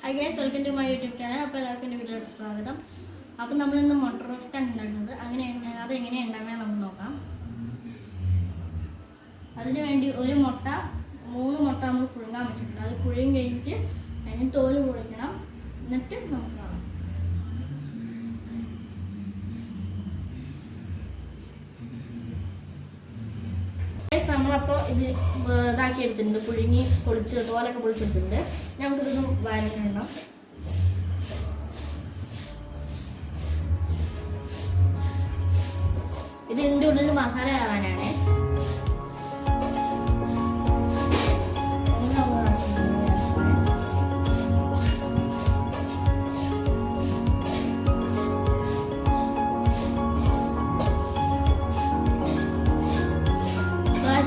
Hi guys, welcome to my YouTube channel. അപ്പോൾ എല്ലാവർക്കും എൻ്റെ വീഡിയോയിലേക്ക് സ്വാഗതം. അപ്പോൾ നമ്മളിന്ന് മുട്ട റോസ്റ്റാണ് ഉണ്ടാക്കുന്നത്. അതെങ്ങനെയാണ് ഉണ്ടാക്കുന്നത് നമുക്ക് നോക്കാം. അതിന് വേണ്ടി ഒരു മുട്ട 3 മുട്ട നമ്മൾ പുഴുങ്ങാൻ വെച്ചിട്ടുണ്ട്. അത് പുഴുങ്ങി കഴിഞ്ഞിട്ട് അതിന് തോല് പൊളിക്കണം. എന്നിട്ട് നമുക്ക് കാണാം. നമ്മളപ്പോൾ ഇത് ഇതാക്കി എടുത്തിട്ടുണ്ട്, പുഴുങ്ങി തോലൊക്കെ പൊളിച്ചെടുത്തിട്ടുണ്ട്. നമുക്കിതൊന്ന് വരക്കണം. ഇത് ഇതിൻ്റെ ഉള്ളിൽ മസാല കയറാനാണ്.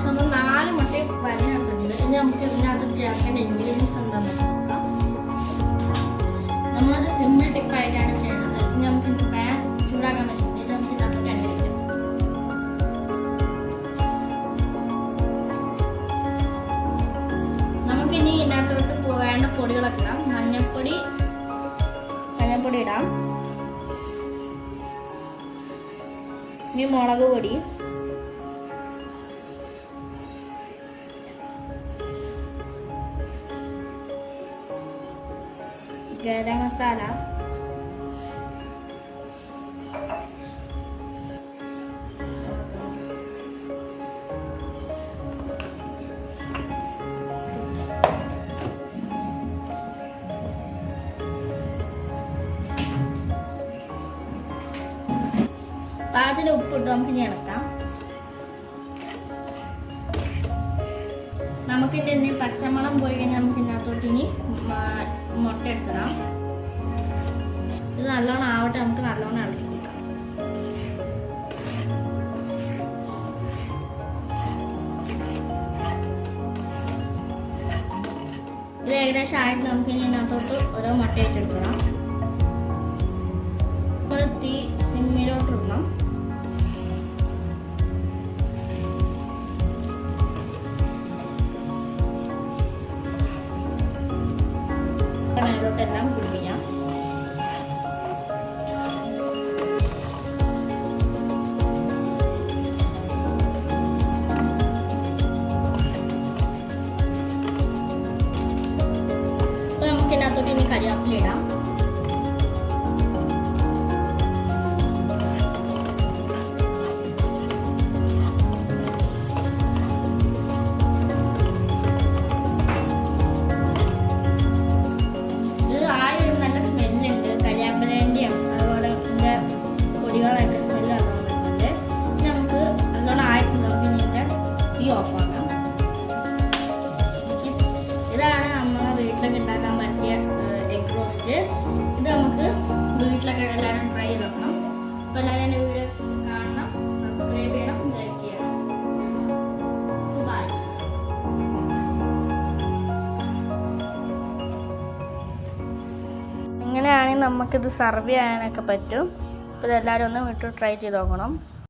നമ്മൾ 4 മുട്ട വരഞ്ഞിട്ടുണ്ട്. ഇനി നമുക്ക് ഇതിനകത്ത് ചേർക്കേണ്ട ഇൻഗ്രീഡിയൻസ് എന്താണെന്ന് നോക്കാം. നമ്മളത് സിമ്പിൾ ടിപ്പായിട്ടാണ് ചെയ്യുന്നത്. ഇനി നമുക്ക് പാൻ ചൂടാക്കാൻ വെച്ചിട്ടുണ്ട്. ഇത് നമുക്ക് ഇതിനകത്തോട്ട് എണ്ണ വയ്ക്കാം. നമുക്കിനി ഇതിനകത്തോട്ട് വേണ്ട പൊടികളൊക്കെ ഇടാം. മഞ്ഞൾപ്പൊടി ഇടാം. ഇനി മുളക് പൊടി, ഗരം മസാല, പാകത്തിന് ഉപ്പിട്ട് നമുക്ക് ഇനി ഇളക്കാം. നമുക്കിതിൻ്റെ പച്ചമണം പോയി കഴിഞ്ഞാൽ നമുക്ക് ഇതിനകത്തോട്ട് ഇനി മുട്ട എടുക്കണം. ഇത് നല്ലോണം ആവട്ടെ. നമുക്ക് നല്ലോണം ഇളക്കി കൊടുക്കാം. ഇത് ഏകദേശം ആയിട്ട് നമുക്ക് ഇനി ഇതിനകത്തോട്ട് ഓരോ മുട്ട ഇട്ടെടുക്കണം. ഇപ്പോൾ തീ സിമ്മിലോട്ട് ഇടണം. മേലോട്ടെല്ലാം പിടിപ്പിക്കാം. അപ്പോൾ നമുക്ക് ഇതിനകത്തോട്ട് ഇനി കരിവേപ്പില ഇടാം. പൊടികളൊക്കെ സ്മെല്ല് വരുന്നുണ്ട്. നമുക്ക് നല്ലോണം ആയിട്ടുണ്ട്. നമുക്ക് ഇതിൻ്റെ തീ ഓഫാക്കാം. ഇതാണ് നമ്മളെ വീട്ടിലൊക്കെ ഉണ്ടാക്കാൻ പറ്റിയ എഗ് റോസ്റ്റ്. ഇത് നമുക്ക് വീട്ടിലൊക്കെ എല്ലാവരും ട്രൈ ചെയ്ത് നോക്കണം. അപ്പോൾ എല്ലാവരും എൻ്റെ വീഡിയോ കാണണം, സബ്സ്ക്രൈബ് ചെയ്യണം, ലൈക്ക് ചെയ്യണം. ബൈ. ഇങ്ങനെയാണെങ്കിൽ നമുക്കിത് സർവ് ചെയ്യാനൊക്കെ പറ്റും. അപ്പോൾ ഇതെല്ലാവരും ഒന്ന് വീട്ടിൽ ട്രൈ ചെയ്ത് നോക്കണം.